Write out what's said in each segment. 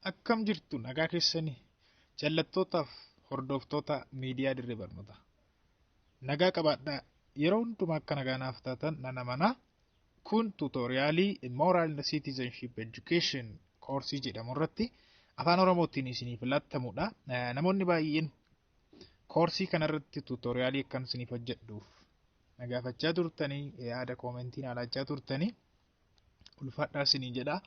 akkam jirtu nagaa keessanii jallattootaaf hordoftoota miidiyaa dirree barnoota nagaa qabaadhaa yeroo hundumaa akka nagaa naaf taatan nana mana kun tuutoriyaalii moral and citizenship education koorsii jedhamu irratti afaan oromootiin isiniif laattamudha. Namoonni baay'een koorsii kanarratti tuutoriyaalii akkan isiniif hojjedhuuf nagaafachaa turtanii yaada koomentiin alaachaa turtanii ulfaadhaa isiniin jedha.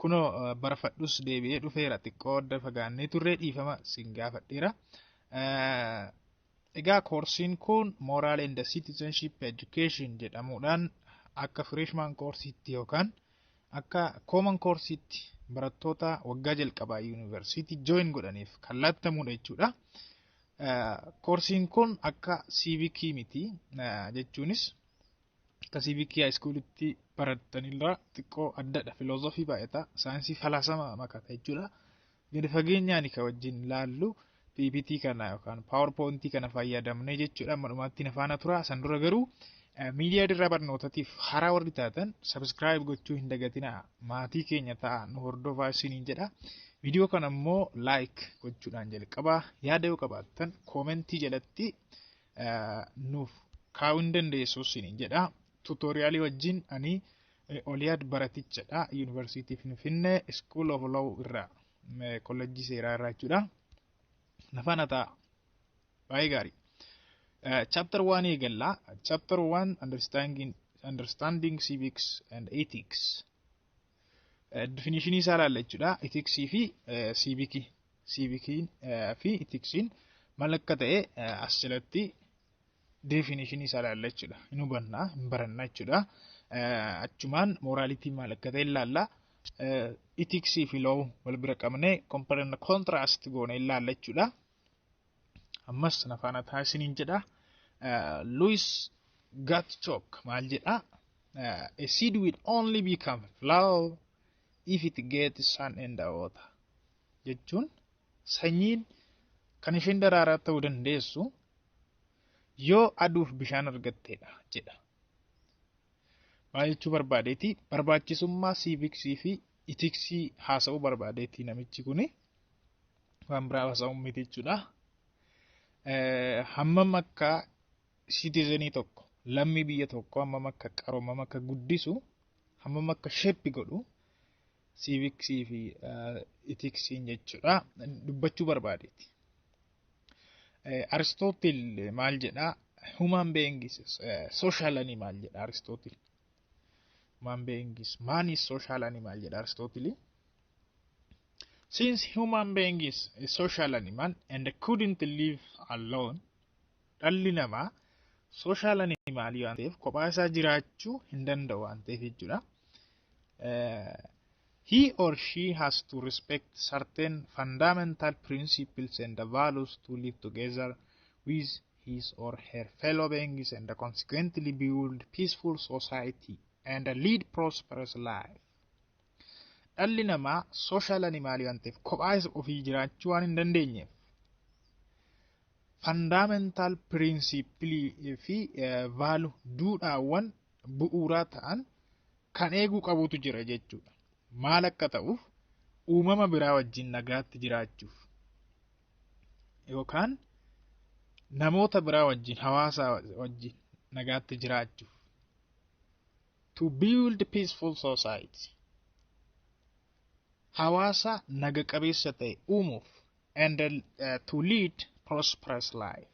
Kuno barafadhus deebi'ee dhufeera xiqqoo adda fagaannee turree dhiifama sin gaafadheera. Egaa koorsiin kun moral and citizenship education jedhamuudhaan akka freshman koorsiitti yookaan akka common koorsiitti barattoota waggaa jalqabaa yuunivarsiitii join godhaniif kan laattamudha jechuudha. Koorsiin kun akka civic miti jechuunis akka civic high schoolitti barattanirraa xiqqoo addadha. Filoosofii baay'ata saayinsii falaasama makata jechuudha. Gadi fageenyaan kan wajjin laallu PPT kana yookaan PowerPoint kana fayyadamnee jechuudha. Malumaatti nafaana tura. San dura garuu miidiyaa dirraa barnootaatiif haraa warri taatan subscribe gochuu hin dagatinaa. Maatii keenya ta'a nu hordofaa isiniin jedha. Viidiyoo kana immoo like gochuudhaan jalqabaa. Yaada yoo qabaattan koomentii jalatti nuuf kaa'uu hin dandeessu isiniin jedha. Tuutoriyaalii wajjin ani Oliyaad Baratichadha. Yuunivarsiitii Finfinnee School of Law irraa kolleejjii seeraa irraa jechuudha. Nafaana ta'a. Baay'ee gaarii. Chapter 1 eegalla. Chapter 1 understanding civics and ethics. Definition isaa laalla jechuudha. Ethics fi civic. Civic fi ethics maal akka ta'e as jalatti definition isaa laalla jechuudha. Hin hubanna, hin baranna jechuudha. Achumaan morality maal akka ta'e laalla. Ethics fi law wal bira qabnee compare and contrast goone laalla jechuudha. Ammas nafaana ta'a isiniin jedha. Louis Gottschalk maal jedha? A seed will only become flower if it gets sun and water. Jechuun sanyiin kan isheen daraaraa ta'uu dandeessu yoo aduuf bishaan argatteedha jedha. Maal jechuu barbaadeeti? Barbaachisummaa civicsii fi ethicsii haasa'uu barbaadeeti namichi kuni. Waan biraa haasa'uu miti jechuudha. Hammam akka citizenii tokko lammii biyya tokko hammam akka qaroomam akka guddisu hammam akka sheppi godhu civicsii fi ethicsii jechuudha dubbachuu barbaadeeti. Aristotle maal jedha? Human beings social animal jedha Aristotle. Human beings man is social animal jedha Aristotle. Since human being is a social animal and couldn't live alone, dhalli namaa social animal waan ta'eef kophaa isaa jiraachuu hin danda'u waan ta'eef jechuudha. He or she has to respect certain fundamental principles and values to live together with his or her fellow beings and consequently build peaceful society and lead prosperous life. Dhalli namaa social animal waan ta'eef kophaa isaa ofii jiraachuu waan hin dandeenyeef fundamental principle fi value duudhaawwan bu'uuraa ta'an kan eeguu qabutu jira jechuudha. Maal akka ta'uuf uumama biraa wajjin nagaatti jiraachuuf yookaan namoota biraa wajjin hawaasa wajjin nagaatti jiraachuuf to build peaceful society hawaasa naga qabeessa ta'e uumuuf and to lead prosperous life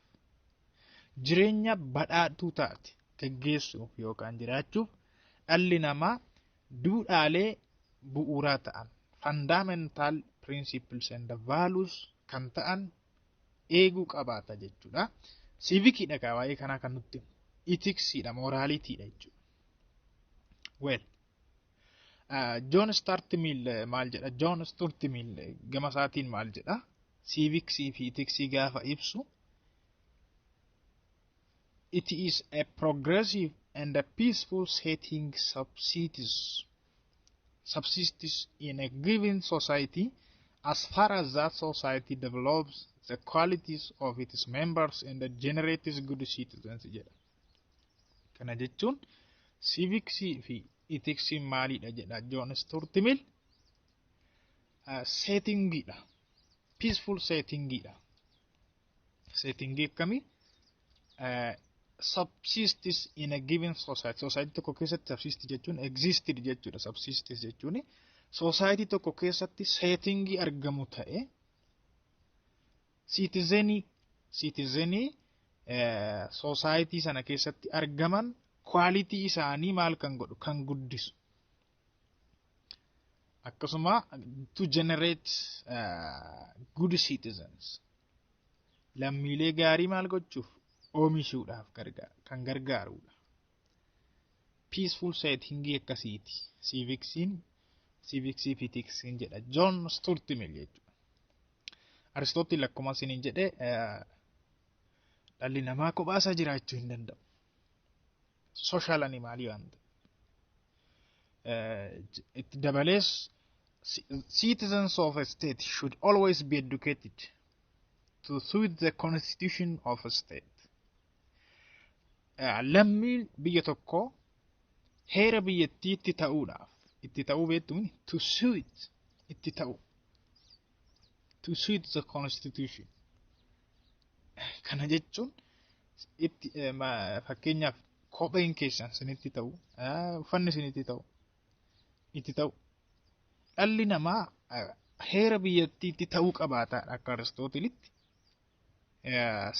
jireenya badhaadhuu taate gaggeessuuf yookaan jiraachuuf dhalli namaa duudhaalee bu'uuraa ta'an fundamental principles and values kan ta'an eeguu qabaata jechuudha. Civicidha kaa waa'ee kanaa kan nutti ethicsidha moralityidha jechuudha. Well, John Stuart Mill maal jedha? John Stuart Mill gama isaatiin maal jedha? Civicsii fi ethicsii gaafa ibsu it is a progressive and a peaceful setting subsists in a given society as far as that society develops the qualities of its members and generates good citizens jedha. Kana jechuun civicsii fi ethicsii maalidha jedha John Stuart Mill. settingidha. Peaceful settingidha. Setting akkamii subsist in a given society. Society tokko keessatti subsist jechuun existed jechuudha. Subsist jechuun society tokko keessatti setting argamu ta'e citizenii society sana keessatti argaman quality isaanii maal kan godhu kan guddisu. Akkasuma to generate good citizens. Lammiilee gaarii maal gochuuf oomishuudhaaf kan gargaarudha. Peaceful setting akkasiiti. Civic civics jedha. John Stuart Mill jechuudha. Aristotle akkuma isiniin jedhe dhalli namaa kophaa jiraachuu hin danda'u. Social animal waan itti dabalees citizens of a state should always be educated to suit the constitution of a state. Lammiin biyya tokko heera biyyattii itti ta'uudhaaf itti ta'uu beektuun to suit itti ta'u to suit the constitution. Kana jechuun itti fakkeenyaaf kopheen keessan sinitti ta'u uffanni sinitti ta'u itti ta'u dhalli namaa heera biyyattii itti ta'uu qabaata akka Aristootelitti.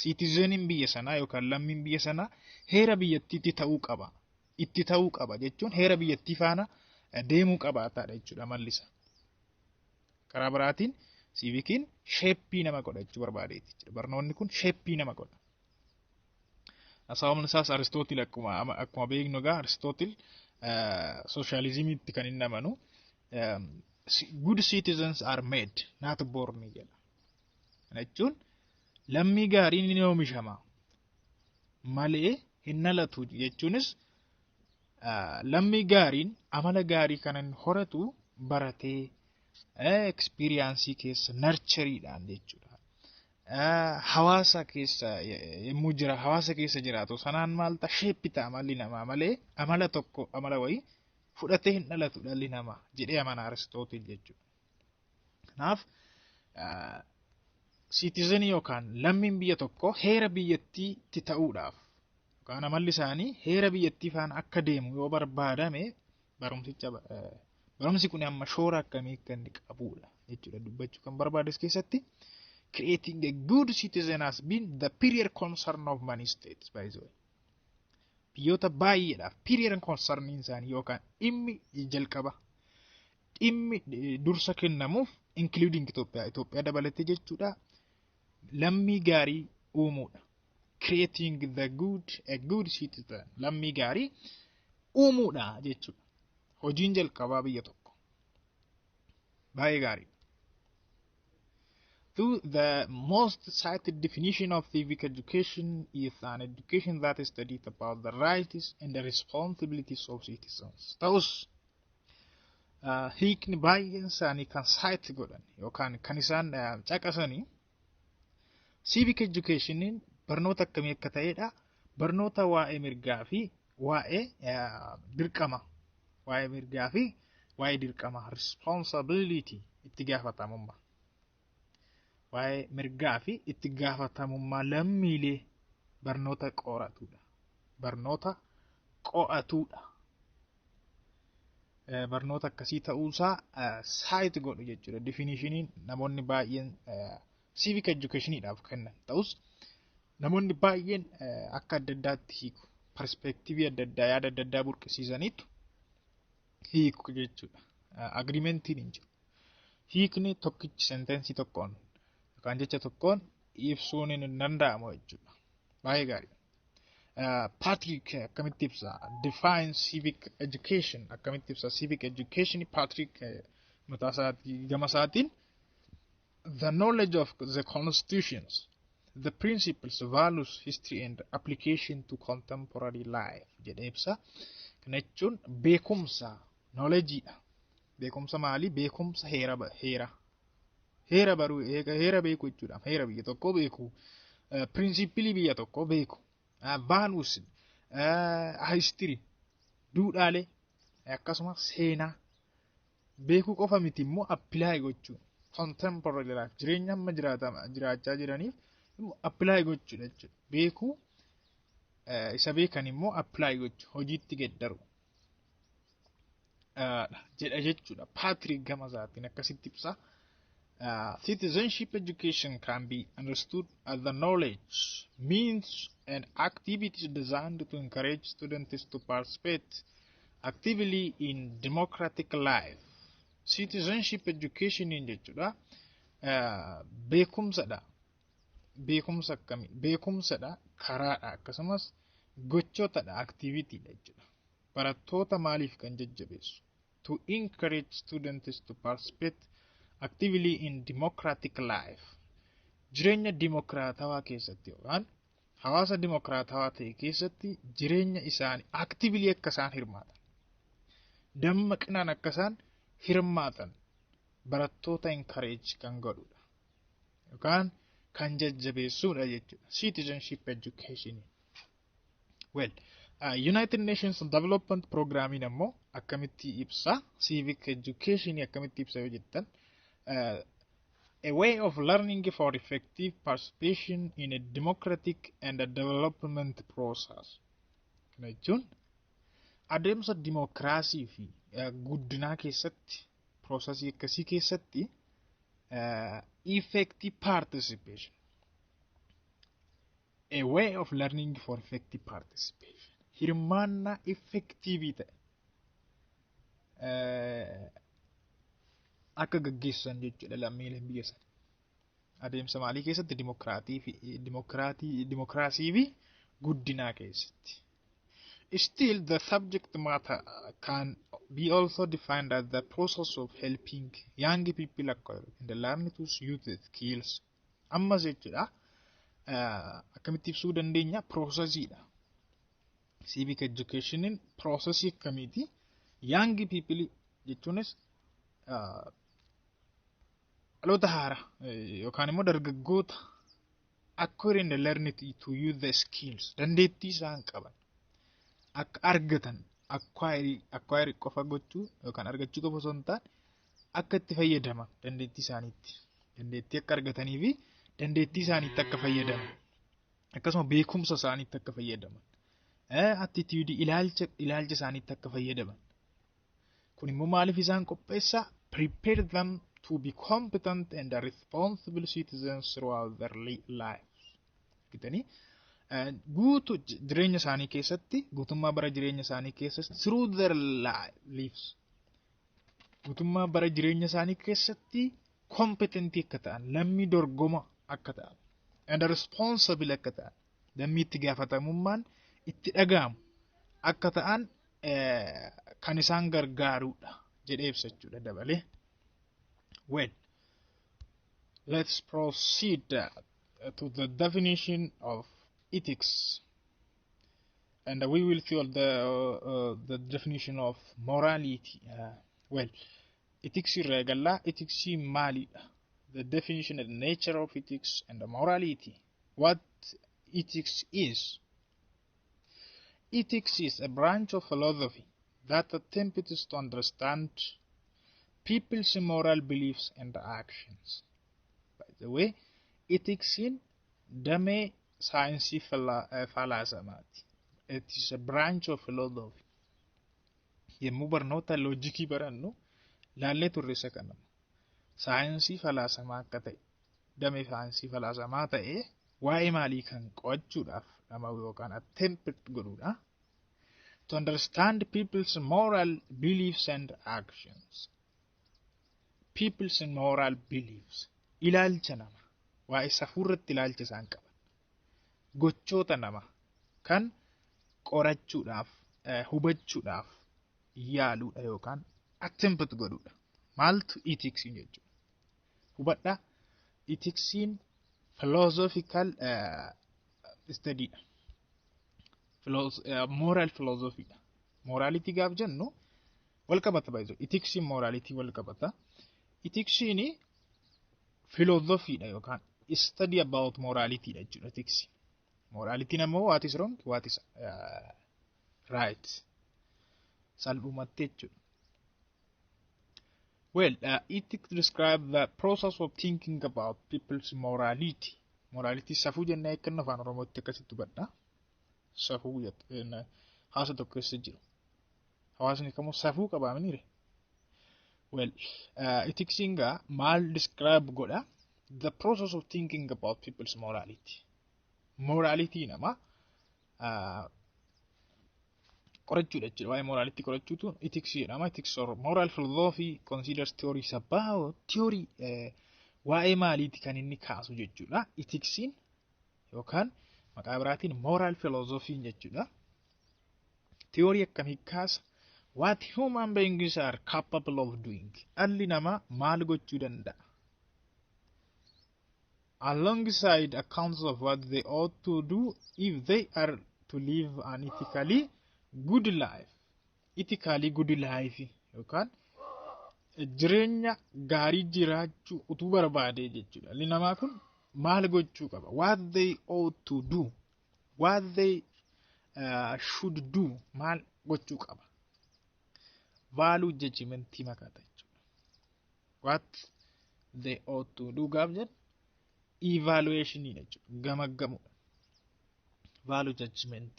Citizeniin biyya sanaa yookaan lammiin biyya sanaa heera biyyattii itti ta'uu qaba jechuun heera biyyattii faana deemuu qabaataadha jechuudha mallisa. Karaa biraatiin ciiviciin sheeppii nama godha jechuu barbaadeeti jechuudha. Barnoonni kun sheeppii nama godha. Sababni isaas Aristootil akkuma beeknu egaa Aristootil sooshaalizimiitti kan inni amanu good citizens are made not born jedha. Jechuun lammii gaariin ni oomishama malee hin dhalatu jechuunis lammii gaariin amala gaarii kanan horatu baratee experience keessa nurtureedhaan jechuudha. Hawaasa keessa yemmuu jira hawaasa keessa jiraatu sanaan maalta sheeppita amalli namaa malee amala tokko amala wayii fudhatee hin dhalatu dhalli namaa jedhee amana Aristootil jechuudha. Kanaaf citizenii yookaan lammiin biyya tokko heera biyyattii itti ta'uudhaaf yookaan amalli isaanii heera biyyattii faana akka deemu yoo barbaadame barumsi kun amma shoora akkamii kan qabudha jechuudha dubbachuu kan barbaades keessatti creating a good citizen has been the period concern of many states by the way. Biyyoota baay'eedhaaf period concern isaanii yookaan dhimmi jalqaba dhimmi dursa kennamuuf including Itoophiyaa dabalatee jechuudha. Lammii gaarii uumuudha. Creating a good citizen. Lammii gaarii uumuudha jechuudha. Hojiin jalqabaa biyya tokko. Baay'ee gaarii. The most cited definition of civic education is an education that is studied about the rights and the responsibilities of citizens. Ta'us hiikni baay'een isaanii kan cite godhan yookaan kan isaan caqasanii civic educationiin barnoota akkamii akka ta'edha. Barnoota waa'ee mirgaa fi waa'ee dirqama. Waa'ee mirgaa fi waa'ee dirqama. Responsibility itti gaafatamummaa. Waa'ee mirgaa fi itti gaafatamummaa lammiilee barnoota qoratudha. Barnoota qo'atudha. Barnoota akkasii ta'uusaa cite godhu jechuudha. Definitioniin namoonni baay'een civic educationiidhaaf kennan ta'us namoonni baay'een akka adda addaatti hiiku perspektiivii adda addaa yaada adda addaa burqisiisaniitu hiiku jechuudha. Agreementiin hin jiru. Hiikni tokkichi sentensii tokkoon yookaan jecha tokkoon ibsuun hin danda'amu jechuudha. Baay'ee gaarii. Patrick akkamitti ibsa define civic education akkamitti ibsa civic education Patrick mataa isaatii gama isaatiin the knowledge of the constitutions, the principles, values, history and application to contemporary life jedhee ibsa. Kana jechuun beekumsa knowledgeedha. Beekumsa maali? Beekumsa heera baruu heera beeku jechuudha. Heera biyya tokko beeku, principle biyya tokko beeku, values, history, duudhaalee akkasumas seenaa beekuu qofa miti immoo apply gochuu contemporary life jireenya amma jiraachaa jiraniif apply gochuudha jechuudha. Beekuu isa beekan immoo apply gochuu hojiitti geddaru jedha jechuudha. Patrick gama isaatiin akkasitti ibsa. Citizenship education can be understood as the knowledge, means, and activities designed to encourage students to participate actively in democratic life. Citizenship education in jechuudha. Beekumsadha. Beekumsa akkamii? Beekumsadha, karaadha, akkasumas gochootadha, activityidha jechuudha. Barattoota maaliif kan jajjabeessu? To encourage students to participate actively in democratic life. Jireenya dimokiraatawaa keessatti yookaan hawaasa dimokiraatawaa ta'e keessatti jireenya isaanii actively akka isaan hirmaatan. Dammaqinaan akka isaan hirmaatan barattoota encourage kan godhudha. Yookaan kan jajjabeessuudha jechuudha. Citizenship education. Well, United Nations Development Programme ammoo akkamitti ibsa? Civic education akkamitti ibsa yoo jettan? A way of learning for effective participation in a democratic and a development process. Kana jechuun adeemsa dimokiraasii fi guddinaa keessatti processii akkasii keessatti effective participation. A way of learning for effective participation. Hirmaannaa effectivii ta'e akka gaggeessan jechuudha lammiileen biyya sana. Adeemsa maalii keessatti? Dimokiraasii fi guddinaa keessatti. Still, the subject matter can be also defined as the process of helping young people acquire and learn to use the skills. Ammas jechuudha akkamitti ibsuu dandeenya? Processiidha. Civic educationin processii akkamiiti? Young people jechuunis dhaloota haaraa yookaan immoo dargaggoota acquiring and learn to use the skills, dandeettii isaan qaban akka argatan, acquire qofa gochuu yookaan argachuu qofa osoo hin taane akka itti fayyadaman dandeettii isaaniitti, dandeettii akka argatanii fi dandeettii isaaniitti akka fayyadaman, akkasuma beekumsa isaaniitti akka fayyadaman, attitude ilaalcha isaaniitti akka fayyadaman. Kun immoo maaliif isaan qopheessa? Prepare them to be competent and responsible citizens throughout their lives. Kitanii guutuu jireenya isaanii keessatti, guutummaa bara jireenya isaanii keessatti, through their lives, guutummaa bara jireenya isaanii keessatti competent akka ta'an, lammii dorgoma akka ta'an, and responsible akka ta'an, lammii itti gaafatamummaan itti dhaga'amu akka ta'an kan isaan gargaarudha jedhee ibsa jechuudha dabalee. Well, let's proceed to the definition of ethics, and we will see the definition of morality. Well, ethics irreegala, ethics mali, the definition and nature of ethics and the morality. What ethics is? Ethics is a branch of philosophy that attempts to understand people's moral beliefs and actions. By the way, ethics in damee saayinsii falaasamaati. It is a branch of philosophy. Yemmuu barnoota loojikii barannu laallee turreessa kanama. Saayinsii falaasamaa akka ta'e, damee saayinsii falaasamaa ta'e waa'ee maalii kan qo'achuudhaaf nama yookaan attempt godhuudha. To understand people's moral beliefs and actions. People's moral beliefs. Ilaalcha nama. Waa'ee safuurratti ilaalcha isaan qaban. Gochoota nama kan qorachuudhaaf, hubachuudhaaf yaaluudha yookaan attempt godhuudha. Maaltu ethics jechuudha? Hubadhaa, ethicsiin philosophical study. Moral philosophy. Morality gaaf jennu wal qabata baay'ee. Ethics morality wal qabata. Ethics ni philosophy dha yookaan study about morality dha jechuudha ethics. Morality namoo what is wrong, what is right. Salphumatti jechuudha. Well, ethics describe the process of thinking about people's morality. Morality safuu jennee eegganna afaan Oromootti akkasitti hubadha. Safuu haasa tokko keessa jiru. Hawaasni kamuu safuu qabaa miniire. Well, ethicsing maal describe godha? The process of thinking about people's morality. Morality nama qorachuudha jechuudha. Waa'ee morality qorachuutu ethics jedhama. Ethics or moral philosophy considers theories about theory waa'ee maaliiti kan inni kaasu jechuudha. Ethicsiin yookaan maqaa biraatiin moral philosophy jechuudha. Theory akkamii kaasa? What human beings are capable of doing. Dhalli namaa maal gochuu danda'a? Alongside accounts of what they ought to do if they are to live an ethically good life. Ethically good life yookaan jireenya gaarii jiraachuu utuu barbaade jechuudha. Dhalli namaa kun maal gochuu qaba? What they ought to do. What they should do. Maal gochuu qaba? Value judgment makaata jechuudha. What they ought to do gaaf jedhu evaluation jechuudha. Gamaggamu. Value judgment.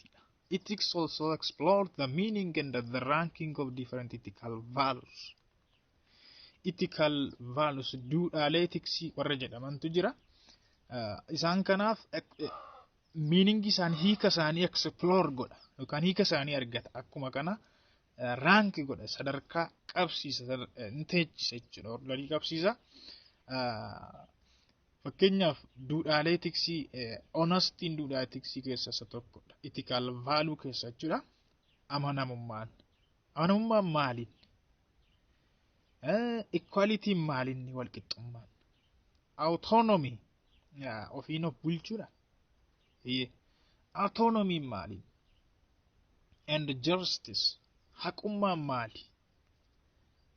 Ethics also explores the meaning and the ranking of different ethical values. Ethical values duudhaalee ethicsii warra jedhamantu jira. Isaan kanaaf meaning isaan hiika isaanii explore godha yookaan hiika isaanii argata. Akkuma kana rank godha sadarkaa qabsiisa inteechisa jechuudha. Ordalii qabsiisa. Fakkeenyaaf duudhaalee etiksii honestiin duudhaa etiksii keessaa isa tokkodha. Ethical value keessa jechuudha. Amanamummaan. Amanamummaan maaliin? Equality maaliin walqixxummaan? Autonomy ofiin of bulchuudha. Autonomy maaliin? And justice haqummaan maali?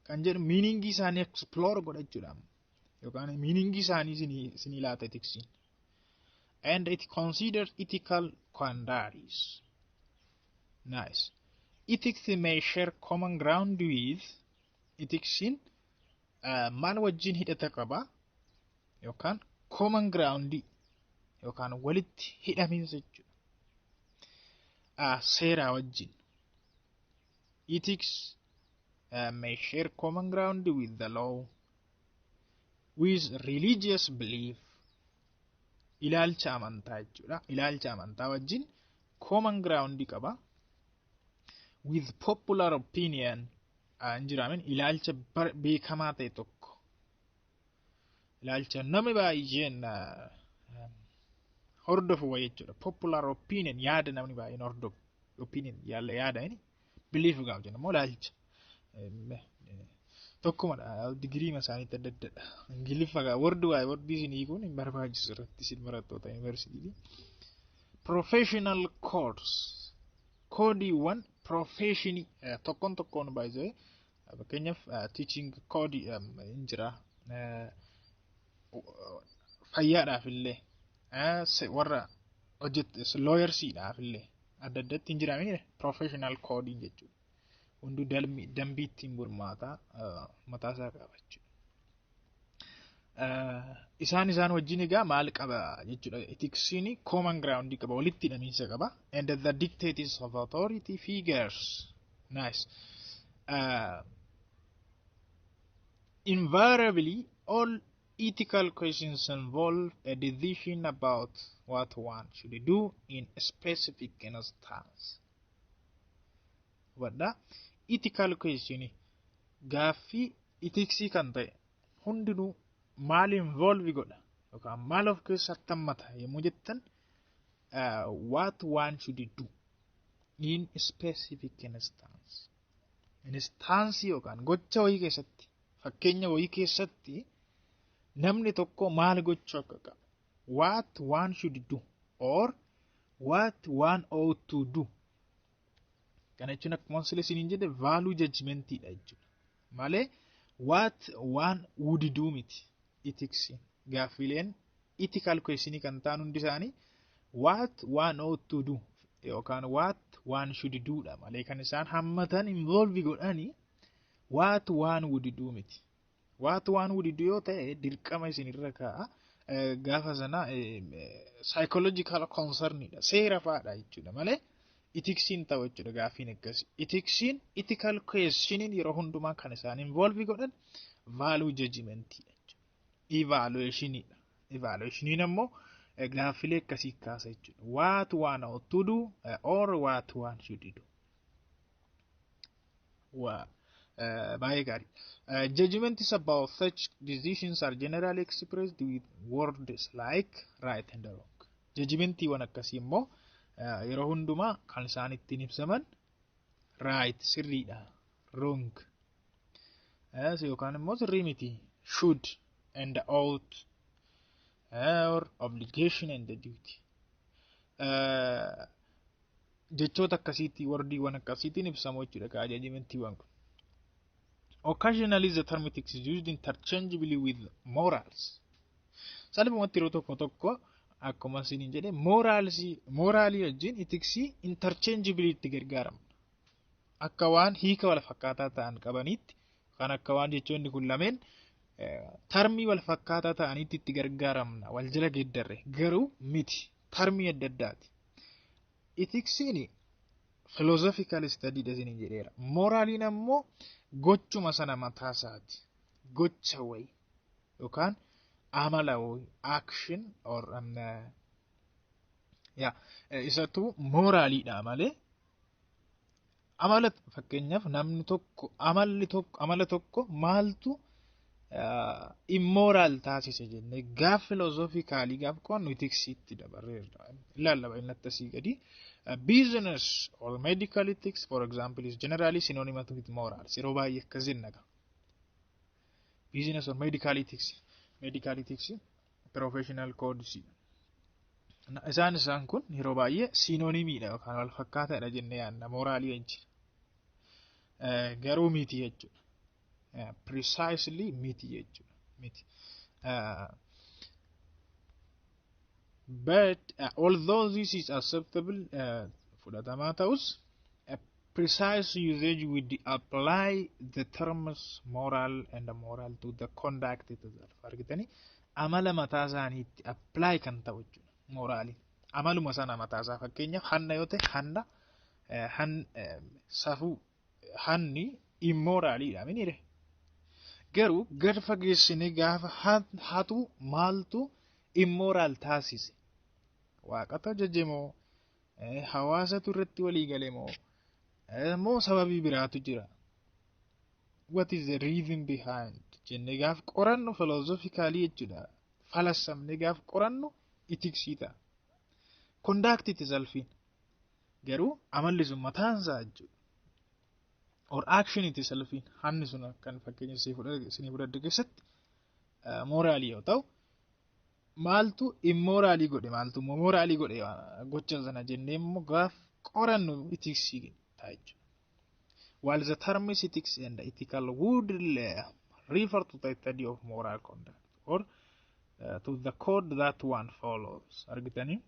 Kan jedhu meaning isaanii explore godha jechuudha. Yookaan meaning isaanii sinii laata etiksiin. And it considers ethical quandaries. Nice. Ethics may share common ground with ethicsiin maal wajjin hidhata qaba yookaan common ground yookaan walitti hidhaminsa jechuudha. Seeraa wajjin. Ethics may share common ground with the law. With religious belief. Ilaalcha amantaa jechuudha. Ilaalcha amantaa wajjin common ground qaba. With popular opinion injiraamin ilaalcha beekamaa ta'e tokko. Ilaalcha namni baay'een hordofu jechuudha. Popular opinion yaada namni baay'een hordofu. Opinion yaada inni belief gaaf jenna moo ilaalcha. Tokkuma digirii masaaniitti adda addadha. Ingiliffa wardi waa'ee wardii isinii kun hin barbaachisu irratti isin barattoota yuunivarsiitii. Professional codes. Koodiiwwan professionii tokkoon baay'ee fakkeenyaaf teaching code hin jira. Fayyaadhaaf illee warra hojjetu lawyersiidhaaf illee adda addatti hin jiraamine professional code jechuudha. Hunduu dambii ittiin bulmaataa mataa isaa qaba jechuudha. Isaan wajjin egaa maal qaba jechuudha. Ethicsiin common ground qaba, walitti hidhamiinsa qaba. And the dictates of authority figures. Nice. Invariably, all ethical questions involve a decision about what one should do in a specific instance. Wadda ethical question gaaffii ethicsii kan ta'e hundinuu maal involve godha yookaan maal of keessatti hammata yommuu jettan what one should do in a specific instance. Instance yookaan gocha wayii keessatti fakkeenya wayii keessatti namni tokko maal gochuu akka qabu. What one should do or what one ought to do. Kana jechuun akkuma sila isiniin jedhe value judgmentidha jechuudha. Malee what one would do miti. Ethics gaaffileen ethical question kan ta'an hundi isaanii what one ought to do yookaan what one should do dha. Malee kan isaan hammatan involve godhanii what one would do miti. Waatu waan wudidu yoo ta'e dirqama isinirra kaa'a. Gaafa sana psychological concernidha. Seera fa'aadha jechuudha malee itiksiin ta'u jechuudha gaafiin akkasii. Itiksiin ethical questioning yeroo hundumaa kan isaan involve godhan value judgmentidha jechuudha. Evaluationidha. Evaluationiin ammoo gaaffilee akkasii kaasa jechuudha. What one ought to do or what one should do. Baay'ee gaarii. Judgments about such decisions are generally expressed with words like right and wrong. Judgmentiiwwan akkasii immoo yeroo hundumaa kan isaan ittiin ibsaman right sirriidha, wrong yookaan immoo sirrii miti, should and ought or obligation and duty. Jechoota akkasiitti wardiiwwan akkasiitiin ibsamu jechuudha judgmentiiwwan kun. Occasionally the term ethics is used interchangeably with morals. Salphumatti yeroo tokko tokko akkuma isiniin jedhe moraalii wajjin ethicsii interchangeably itti gargaaramna. Akka waan hiika wal fakkaataa ta'an qabanitti kan akka waan jechoonni kun lameen termii wal fakkaataa ta'anitti itti gargaaramna wal jala geeddarre garuu miti termii adda addaati. Ethicsiin philosophical study isiniin jedheera. Moraaliin ammoo gochuma sana mataa isaati. Gocha wayi yookaan amala wayi action or isatu moraaliidha malee amala fakkeenyaaf namni tokko amala tokko maaltu immoral taasise jenne gaaf philosophically gaaf qo'annu ethics'itti dabarreerra. Ilaalla innatti asii gadi. Business or medical ethics, for example, is generally synonymous with morals. Yeroo baay'ee akkasiin naqa. Business or medical ethics, professional codes. Isaan kun yeroo baay'ee synonymiidha yookaan wal fakkaataadha jennee yaadna moraalii wajjin. Garuu miti jechuudha. Precisely miti jechuudha. Miti. But although this is acceptable for the matters, a precise usage would apply the terms moral and moral to the conduct itself. Argitani amala mataa isaaniitti apply kan ta'u jechuudha moraalii. Amaluma sana mataa isaa fakkeenyaaf hanna yoo ta'e safuu hanni immoraaliidha minire. Garuu gad fageessinee gaafa hatu maaltu immoral taasise. Waaqatu jajjamoo hawaasatu irratti walii galee moo sababii biraatu jira. What is the reason behind? Jennee gaaf qorannu philosophically jechuudha. Falassamnee gaaf qorannu ethicsii ta'a. Conduct itself garuu amalli sun mataan isaa jechuudha. Or action itself hanni sun kan fakkeenya isinii fudhadhu keessatti moraalii yoo ta'u maaltu immoraalii godhe maaltu moraalii godhe gocha sana jennee immoo gaaf qorannu ethicsii ta'a jechuudha. While the term is ethics and ethical would refer to the study of moral conduct or to the code that one follows. Argitanii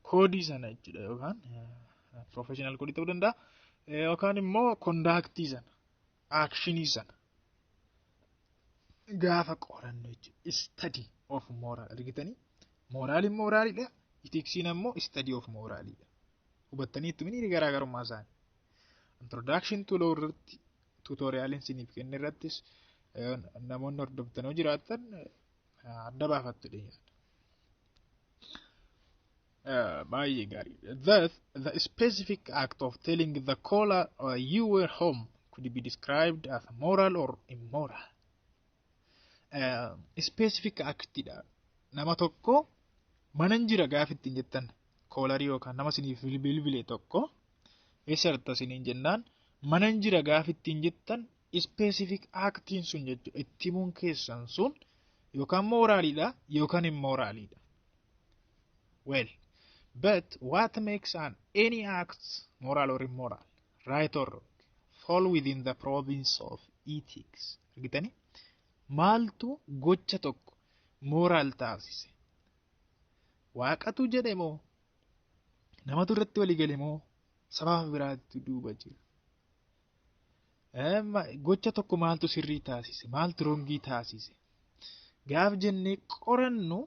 koodii sana jechuudha yookaan professional koodii ta'uu danda'a yookaan immoo conductii sana actionii sana gaafa qorannu jechuudha. Study of moral argitanii moraaliin moraalidha ethiksiin ammoo study of moralidha. Hubattanii itti minii garaagarummaa isaanii. Introduction to law irratti tutorialiin isiniif kenne irrattis namoonni hordoftan yoo jiraatan adda baafattu dhiyaata. Baay'ee gaarii. Thus, the specific act of telling the caller you were home could be described as moral or immoral. Specific actidha. Nama tokko manan jira gaafa ittiin jettan koolarii yookaan nama isiniif bilbilee tokko eessarta isiniin jennaan manan jira gaafa ittiin jettan specific actiin sun jechuudha. Itti himuun keessan sun yookaan moraalidha yookaan immoraalidha. Well, but what makes any act moral or immoral, right or wrong, fall within the province of ethics. Argitanii? Maaltu gocha tokko moral taasise? Waaqatu jedhe moo namatu irratti walii gale moo sababa biraatti duuba jira? gocha tokko maaltu sirrii taasise maaltu rongii taasise gaaf jennee qorannu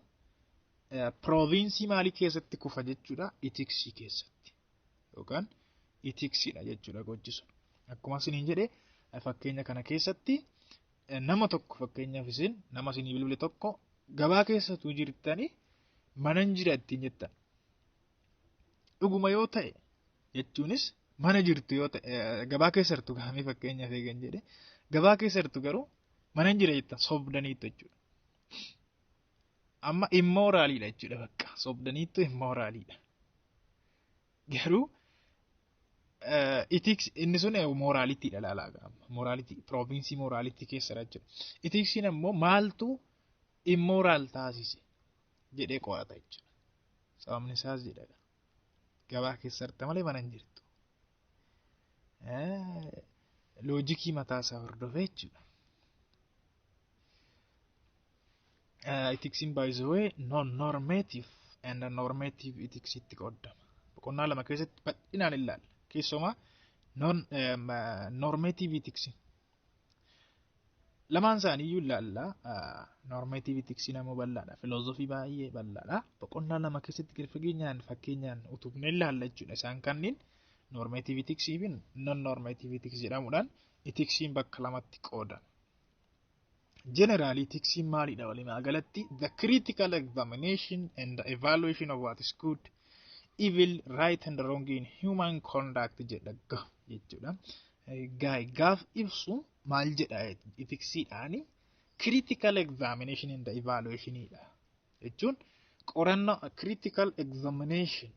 provinsii maalii keessatti kufa jechuudha itiksii keessatti yookaan itiksiidha jechuudha gochi sun akkuma isiniin jedhe fakkeenya kana keessatti nama tokko fakkeenyaaf isin nama isinii bilbile tokko gabaa keessatu jirtanii mana hin jira ittiin jettan dhuguma yoo ta'e jechuunis mana jirtu yoo ta'e gabaa keessartu gaamee fakkeenyaaf eegan jedhe gabaa keessartu garuu mana hin jira jettan sobdaniitu jechuudha. Amma immoraaliidha jechuudha bakka sobdaniitu immoraaliidha. Garuu ethics inni sun moraalitiidha laalaa gaama moraaliti provinsii moraaliti keessadha jechuudha. Ethicsiin ammoo maaltu immoraal taasise jedhee qo'ata jechuudha. Sababni isaas jedha gabaa keessatti malee mana hin jirtu. Loojikii mataa isaa hordofee jechuudha. Ethicsiin by the way non-normative and normative ethics itti qoodama. Boqonnaa lama keessatti bal'inaan ilaalla. Keessumaa normative ethics. Lamaan isaaniiyyuu ilaalla. Normative ethics nama bal'aadha. Filoosofii baay'ee bal'aadha. Boqonnaa lama keessatti gadi fakkeenyaan utubnee ilaalla jechuudha. Isaan kanneen normative ethics fi non-normative ethics jedhamuudhaan ethicsiin bakka lamatti qoodama. Generally, ethics maalidha walumaa galatti the critical examination and the evaluation of what is good, evil, right and wrong in human conduct jedha jechuudha. Gaaf ibsu maal jedha ethicsdhaani critical examination and the evaluation idha jechuun qorannoo critical examination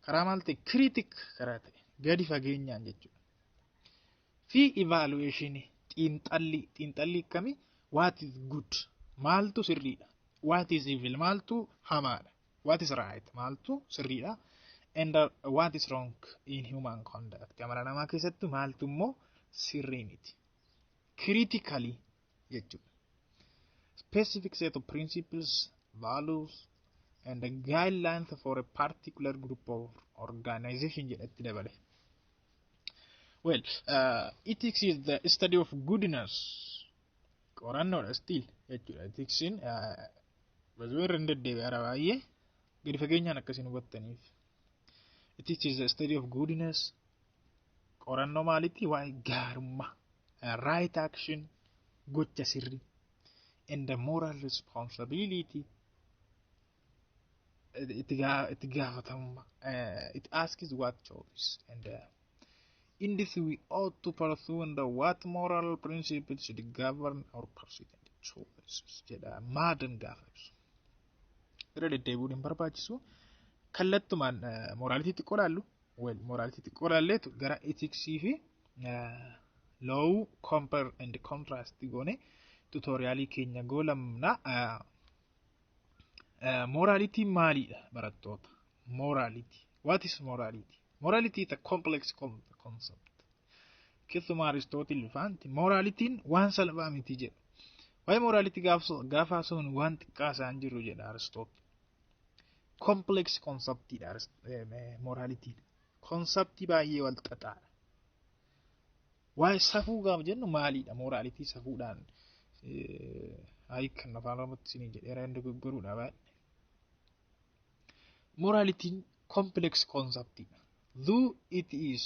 karaa maal ta'e critic karaa ta'e gadi fageenyaan jechuudha. Fi evaluation xiinxalli kamii what is good maaltu sirriidha what is evil maaltu hamaadha what is right maaltu sirriidha and what is wrong in human conduct amala namaa keessatti maaltu immoo sirrii miti critically jechuudha. Specific set of principles values and the guidelines for a particular group of organization jedhatti dabale. Well, ethics is the study of goodness. Qorannoodha still jechuudha. Ethicsiin bazoo irra deddeebi'aara baay'ee gadi fageenyaan akkasiin hubattaniif. Ethics is the study of goodness. Qorannoo maalitti waa'ee gaarummaa right action gocha sirrii and the moral responsibility itti gaafatamummaa it asks what choice and in this we ought to pursue and what moral principles should govern our pursuit and choices jedha maadan gaafatu irra deddeebi'uun hin barbaachisu kallattumaan moraalitiitti qolaallu well moraalitiitti qolaalleetu gara ethicsii fi law compare and contrast goone tutorialii keenya goolamna. Morality maalidha barattoota morality what is morality? Morality is a complex concept. Keessumaa Aristotle faanti moralitiin waan salphaa miti jedha. Waa'ee morality gaafa sun waan xiqqaa isaan jiru jedha Aristotle. Complex conceptidha morality. Concepti baay'ee wal xaxaadha. Waa'ee safuu gaafa jennu maalidha morality safuudhaan kan afaan Oromootti isin jedheera inni gurguruudha baay'ee. Morality complex conceptidha. Though it is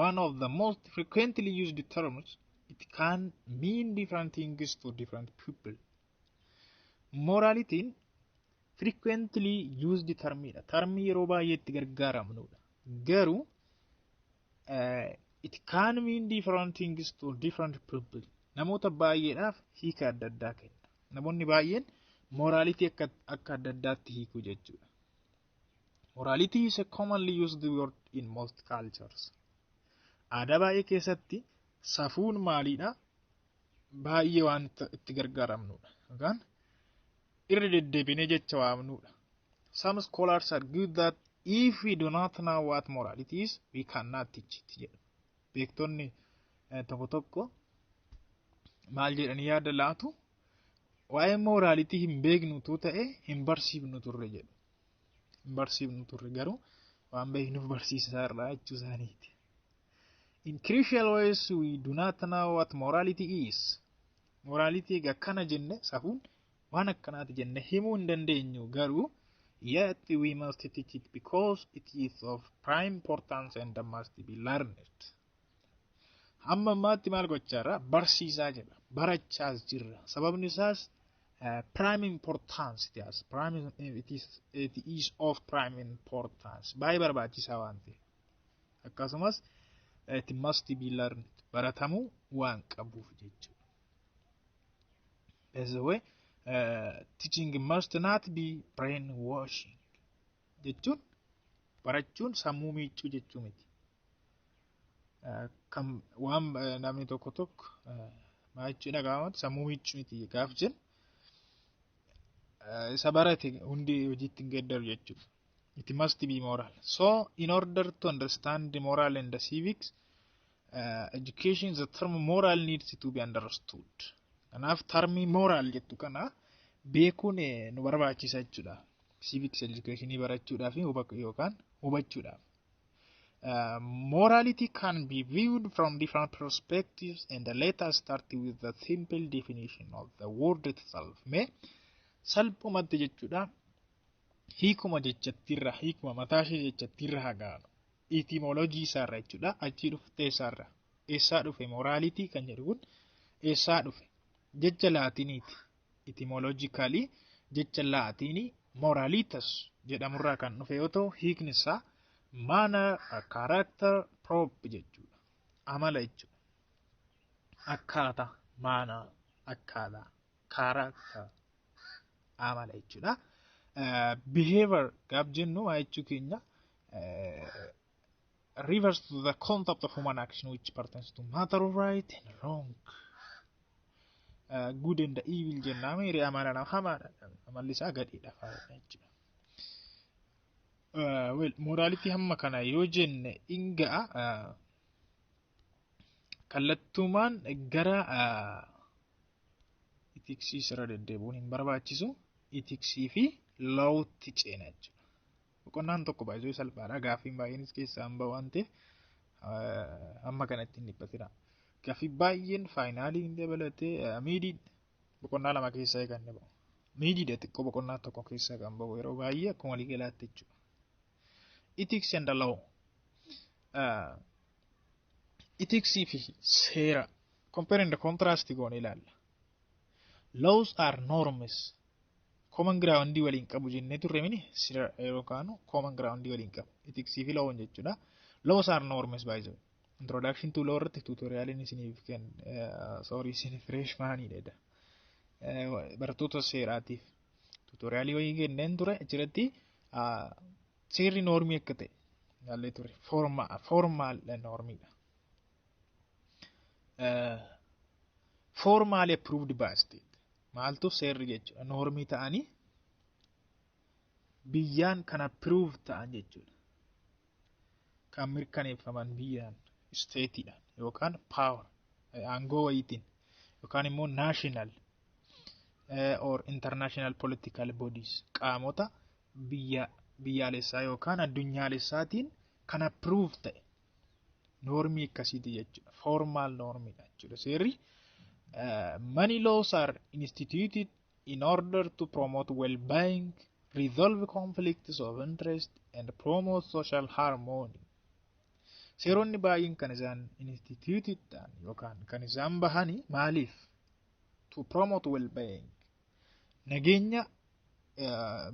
one of the most frequently used terms, it can mean different things to different people. Morality frequently used termidha. Termi yeroo baay'eetti gargaaramnudha. Garuu it can mean different things to different people. Namoota baay'eedhaaf hiika adda addaa kenna. Namoonni baay'een morality akka adda addaatti hiiku jechuudha. Morality is a commonly used word in most cultures. Aadaa baay'ee keessatti safuun maalidha baay'ee waan itti gargaaramnudha yookaan irra deddeebinee jecha waamnudha. Some scholars argue that if we do not know what morality is, we cannot teach it jedhu. Beektonni tokko maal jedhanii yaada laatu waa'ee morality hin beeknutu ta'e hin barsiifnu turre jedhu. Hin barsiifnu turre garuu waan beeknuuf barsiisaa irraa jechuu isaaniiti. In crucial ways, we do not know what morality is. Morality gakkana jenne safun waan akkanaati jenne himuu hin dandeenyu garuu yet we must teach it because it is of prime importance and must be learned. Amma ammaatti maal gochaarra barsiisaa jira barachaas jirra sababni isaas prime importance it is of prime importance baay'ee barbaachisaa waan ta'eef akkasumas it must be learned baratamuu waan qabuuf jechuudha. As a way, teaching must not be brainwashing. Jechuun barachuun sammuu miicuu jechuu miti. Waan namni tokko maal jechuudha gaafatu sammuu miicuu miti gaaf jennu isa barate hundi hojiitti hin geeddaru jechuudha. It must be moral. So, in order to understand the moral and the civics, education, the term moral needs to be understood. Kanaaf termi moral jettu kana beekuun nu barbaachisa jechuudha. Civics education barachuudhaaf yookaan hubachuudhaaf. Morality can be viewed from different perspectives, and let us start with the simple definition of the word itself. Mee salphumatti jechuudha. Hiikuma jechattirra hiikuma mataashee jechattirra hagaadha. Etymology isaarra jechuudha. Achi dhuftee isaarra. Eessaa dhufe morality kan jedhu kun eessaa dhufe? Jecha laatiniiti. Etymologically jecha laatinii moralitas jedhamurraa kan dhufe yoo ta'u hiikni isaa manner, character, prop jechuudha. Amala jechuudha. Akkaataa, manner, akkaataa, character, amala jechuudha. Behavior gaaf jennu waa jechuu keenya refers to the concept of human action which pertains to matter of right and wrong. Good and evil jennaan hiree amaana hamaadha. Amalli isaa gadhiidha faayidha jechuudha. Well, morality hamma kana yoo jenne ingaa kallattumaan gara itiksii sirra deddeebuun hin barbaachisu. Itiksii fi lawutti ceena jechuudha. Boqonnaan tokko baay'ee salphaadha. Gaaffiin baay'eenis keessaa hamba waan ta'eef amma kanatti hin dhiphatidha. Gaaffii baay'een faayinaalii hin dabalatee miidii boqonnaa lama keessaa eeganne ba'u. Miidiidha xiqqoo boqonnaa tokko keessaa kan ba'u yeroo baay'ee akkuma walii galaatti jechuudha. Ethics and law. Ethics fi seera. Compare and contrast goone ilaalla. Laws are norms. Common ground waliin qabu jennee turre mini sira yookaan common ground waliin qabu. Ethics fi law jechuudha. Laws are norms by the way. Introduction to law irratti tutorial ni isiniif isin freshman dha. Barattoota seeraatiif tutorial wayii kenneen ture achirratti seerri normii akka ta'e yaallee ture formal normidha. Formally approved by state. Maaltu seerri jechuudha. Normii ta'anii biyyaan kan approve ta'an jechuudha. Kan mirkaneeffaman biyyaan stateidhaan yookaan power aangoo wayiitiin yookaan immoo national or international political bodies qaamota biyyaalessaa yookaan addunyaalessaatiin kan approve ta'e normii akkasiiti jechuudha. Formal normidha jechuudha. Seerri many laws are instituted in order to promote well-being, resolve conflicts of interest, and promote social harmony. Seeronni baay'een kan isaan instituted ta'an yookaan kan isaan bahanii maaliif? To promote well-being. Nageenya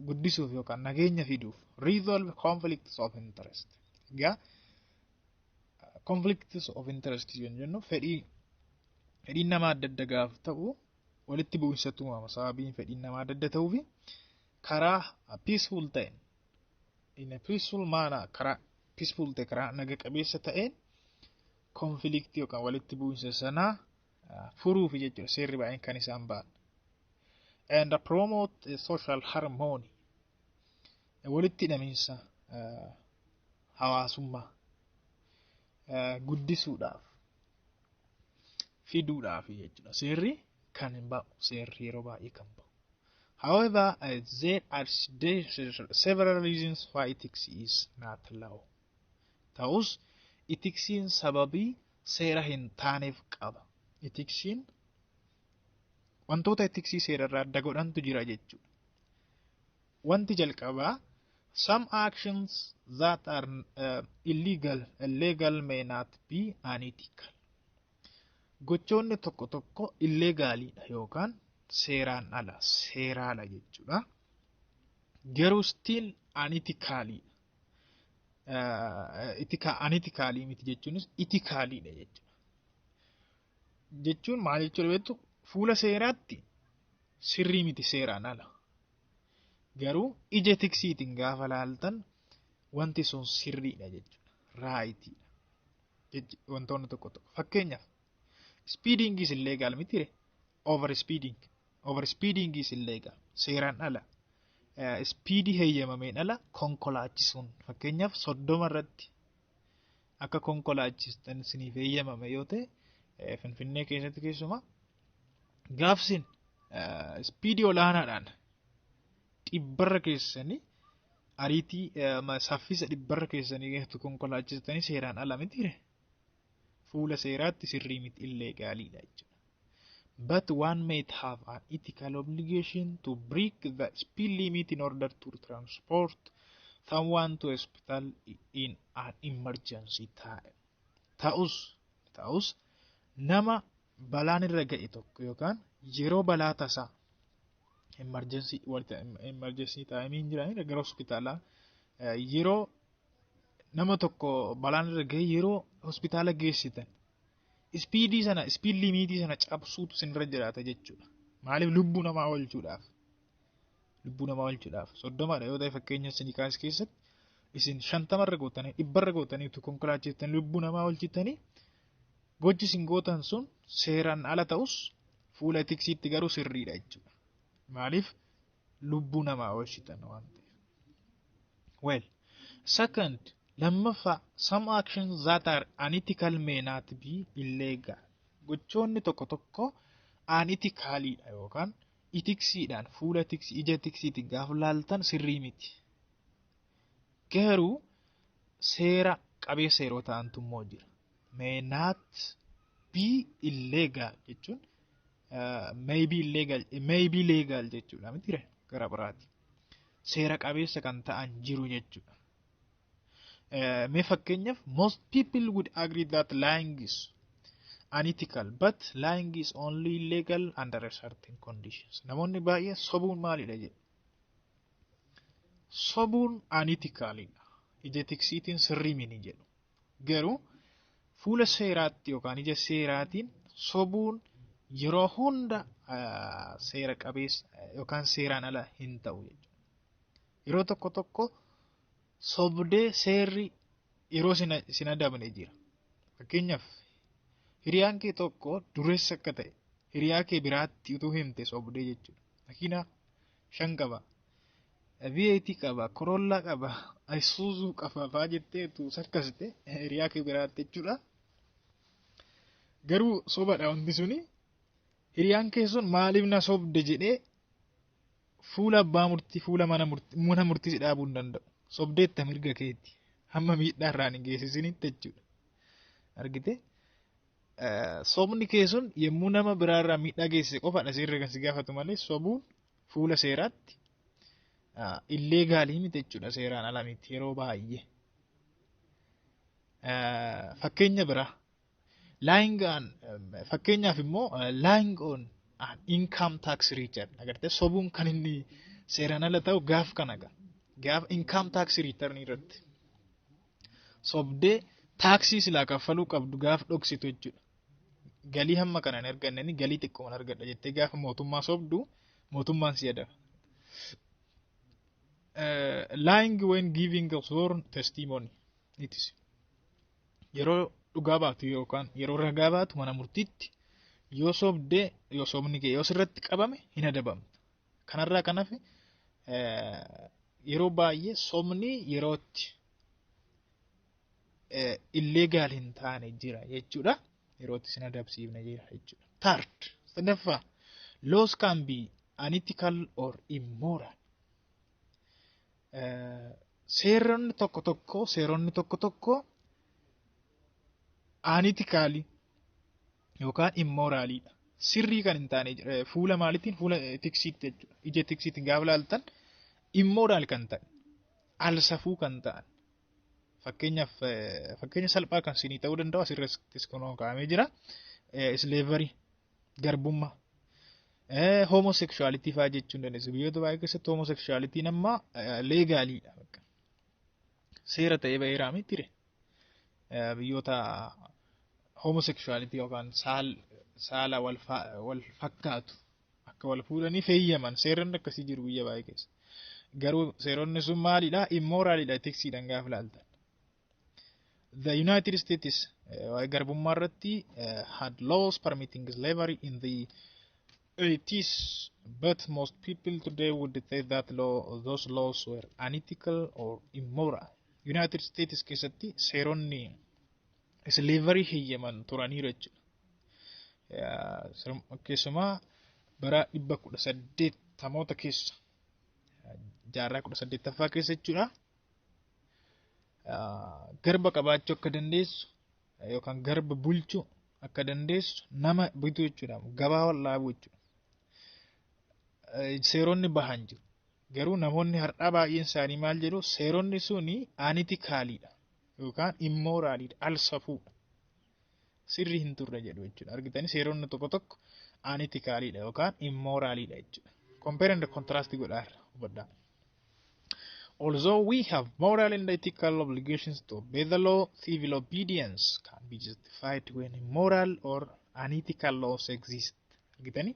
guddisuuf yookaan nageenya fiduuf. Resolve conflicts of interest. Egaa conflicts of interest jennu fedhiin nama adda adda gaaf ta'u walitti bu'insatu uumama. Sababiin fedhiin nama adda adda ta'uufi karaa peaceful ta'een in a peaceful manner karaa peaceful ta'e karaa naga qabeessa ta'een conflict yookaan walitti bu'insa sanaa furuuf jechuudha. Seerri baay'een kan isaan ba'an. And promote social harmony. Walitti hidhamiinsa hawaasummaa guddisuudhaaf fiduudhaaf jechuudha. Seerri kan hin ba'u. Seerri yeroo baay'ee kan ba'u. However, there are several reasons why ethics is not law. Ta'us ethics sababii seera hin taaneef qaba. Itiksiin wantoota itiksii seerarraa adda godhantu jira jechuudha. Wanti jalqabaa some actions that are illegal may not be unethical. Gochoonni tokko tokko illegaaliidha yookaan seeraan ala seeraala jechuudha. Garuu still unethicalidha. Unethicalii miti jechuunis ethicalidha jechuudha. Jechuun maal jechuudha beektu fuula seeraatti sirrii miti seeraan ala. Garuu ija tiksiitiin gaafa laaltan wanti sun sirriidha jechuudha. Raayitiidha. Wantoonni tokko tokko fakkeenyaaf speeding is illegal mitire overspeeding is illegal seeraan ala. Speedii heeyyamameen ala konkolaachisuun fakkeenyaaf 30 irratti akka konkolaachistan isiniif heeyyamame yoo ta'e Finfinnee keessatti keessumaa gaafsin speedii olaanaadhaan 100 keessanii ariitii saffisa 100 keessanii geessu konkolaachistanii seeraan ala mitire fuula seeraatti sirrii miti illegaaliidha jechuudha. But one may have an ethical obligation to break the speed limit in order to transport someone to a hospital in an emergency time. Ta'us nama balaan irra ga'e tokko yookaan yeroo balaa tasaa emergency time jiranii gara hospitaalaa yeroo nama tokko balaan irra ga'e yeroo hospitaala geessitan speed limitii sana cabsuutu sinirra jiraata jechuudha. Maaliif lubbuu namaa oolchuudhaaf 30dha yoo ta'e fakkeenya isin kaas keessatti isin 50 irra gootanii 100 irra gootanii konkolaachistan lubbuu namaa oolchitanii gochi isin gootan sun seeraan ala ta'us fuula etiksiitti garuu sirriidha jechuudha. Maaliif lubbuu namaa oolchitan waan ta'eef. Well, second, lammaffaa some actions that are unethical may not be illegal. Gochoonni tokko tokko unethicalidha yookaan itiksiidhaan fuula tiksi ija tiksiitiin gaafa laaltan sirrii miti. Garuu seera qabeessa yeroo ta'antu immoo jira. May not be illegal jechuun may be legal jechuudha mitire gara biraati. Seera qabeessa kan ta'an jiru jechuudha. Mee fakkeenyaaf most people would agree that lying is unethical but lying is only legal under certain conditions. Namoonni baay'ee sobuun maalidha jedhu. Sobuun unethicalidha. Ija tiksiitiin sirrii mini jedhu. Garuu fuula seeraatti yookaan ija seeraatiin sobuun yeroo hunda seera qabeessa yookaan seeraan ala hin ta'u jechuudha. Yeroo tokko tokko sobdee seerri yeroo sin adabne jira. Fakkeenyaaf hiriyaan kee tokko dureessa akka ta'e hiriyaa kee biraatti utuu himte sobdee jechuudha. Makiinaa 5 qaba. VAT qaba, Corolla qaba, Isuzu qaba fa'aa jettee tu sakkasite hiriyaa kee biraatti jechuudha. Garuu sobadha wanti suni hiriyaan kee sun maaliif na sobde jedhee fuula abbaa murtii fuula mana murtii dhaabuu hin danda'u. Sobdeetta mirga keeti hamma miidhaa irraan hin geessisinitti jechuudha. Argite sobni kee sun yommuu nama biraarraa miidhaa geessise qofaadha seerri kan si gaafatu malee sobuun fuula seeraatti illegaalii miti jechuudha seeraan ala miti yeroo baay'ee. Fakkeenya biraa fakkeenyaaf immoo lying on income tax return agartee sobuun kan inni seeraan ala ta'u gaaf kana gaaf income tax return irratti sobdee taaksii silaa kaffaluu qabdu gaaf dhoksitu jechuudha. Galii hamma kanaan argannani galii xiqqooman argadha jettee gaafa mootummaa sobdu mootummaan si adaba. Lying when giving a sworn testimony it is yeroo dhugaa baatu yookaan yeroo ragaa baatu mana murtiitti yoo sobdee yoo sobni kee yoo sirratti qabame hin adabamtu. Kanarraa kan hafe yeroo baay'ee sobni yerootti illegal hin taane jira jechuudha. Yerootti sin adabsiifne jira jechuudha. Third, sadaffaa laws can be unethical or immoral. Seeronni tokko tokko unethically yookaan immoraalidha. Sirrii kan hin taane fuula maaliitiin fuula tiksiitti jechuudha. Ija tiksiitiin gaafa ilaaltan immoraal kan ta'e alsafuu kan ta'an fakkeenya salphaa kan sinii ta'uu danda'u asirrattis kunoo kaa'amee jira. Slavery garbummaa homosexuality fa'aa jechuun dandeessu. Biyyoota baay'ee keessatti homosexualitiin amma leegaaliidha. Seera ta'ee baheeraa miti ture. Biyyoota homosexuality yookaan saala wal fakkaatu akka wal fuudhanii feeyyaman seeronni akkasii jiru biyya baay'ee keessa. Garuu seeronni sun maalidha? Immoraalidha tiksiidhaan gaafa ilaaltan. The United States garbummaa irratti had laws permitting slavery in the 80s, but most people today would say that those laws were unethical or immoral. United States keessatti seeronni slavery heeyyaman turaniiru jechuudha. Keessumaa bara 1880 keessa jaarraa 18ffaa keessa jechuudha. Garba qabaachuu akka dandeessu yookaan garba bulchuu akka dandeessu nama bituu jechuudha. Gabaa wallaabuu jechuudha. Seeronni bahan jiru. Garuu namoonni har'aa baay'een isaanii maal jedhu seeronni suni unethicalidha yookaan immoraalidha alsafuudha. Sirrii hin turre jedhu jechuudha. Argitanii seeronni tokko tokko unethicalidha yookaan immoraalidha jechuudha. Compare and contrast godhaarra hubadhaa. Although we have moral and ethical obligations to obey the law, civil obedience can be justified when immoral or unethical laws exist. Argitanii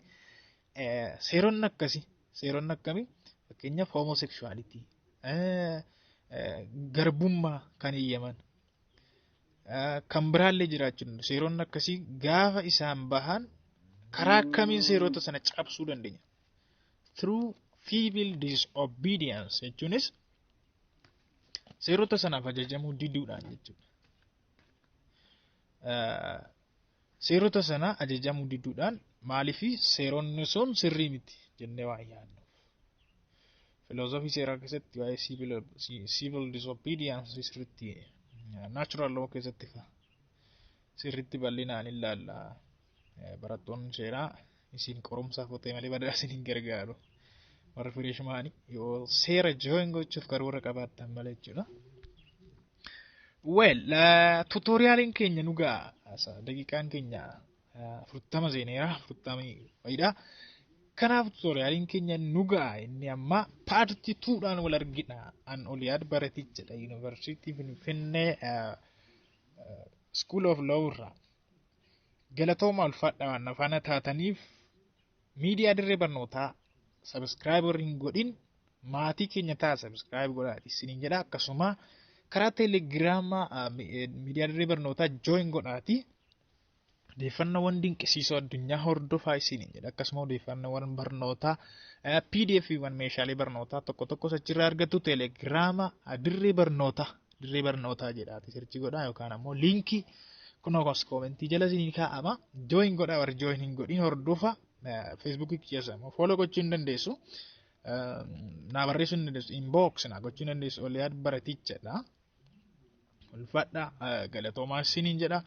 seeronni akkamii fakkeenyaaf homosexuality garbummaa kan eeyyaman kan biraallee jiraachuun seeronni akkasii gaafa isaan bahan karaa akkamiin seerota sana cabsuu dandeenya? Through civil disobedience jechuunis seerota sanaaf ajajamuu diduudhaan jechuudha. Seerota sana ajajamuu diduudhaan maaliifi seeronni sun sirrii miti jennee waan yaadnu. Filoosofii seeraa keessatti waa'ee civil disobedience sirriitti natural law keessatti sirriitti bal'inaan ilaalla. Barattoonni seeraa isin qorumsaaf otoo malee badaa isin hin gargaaru. Warra fireeshmaanii yoo seera join gochuuf karoora qabaattan malee jechuudha. Well, tutoriyaaliin keenya nu ga'a. Daqiiqaan keenya 40 seeneera 40 fayida. Kanaaf tutoriyaaliin keenya nu ga'a inni amma paartii 2dhaan wal argina. An Oliyaad Baratichadha Yuunivarsiitii Finfinnee School of Law irraa. Galatooma ulfaadha waan afaana taataniif miidiyaa dirree barnootaa subscriber hin godhin maatii keenya ta'a subscribe godhaati isiniin jedha. Akkasuma karaa teelegiraamaa miidiyaa dirree barnootaa join godhaati. Odeeffannoowwan dinqisiisoo addunyaa hordofaa isiniin jedha. Akkasuma odeeffannoowwan barnootaa PDF wan meeshaalee barnootaa tokko tokko achirraa argattu teelegiraama dirree barnootaa jedhaati sirchi godhaa yookaan ammoo liinkii kunoo koomentii jala isinii kaa'ama. Join godhaa warri join hin godhin hordofa. Facebook keessa immoo follow gochuu hin dandeessu. Naa barreessuu hin dandeessu. Inbox naa gochuu hin dandeessu. Oliyaad Baratichadha. Ulfaadha galatoomaa isiniin jedha.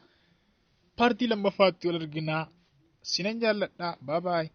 Paartii lammaffaatti wal arginaa. Sinan jaalladha. Bye bye.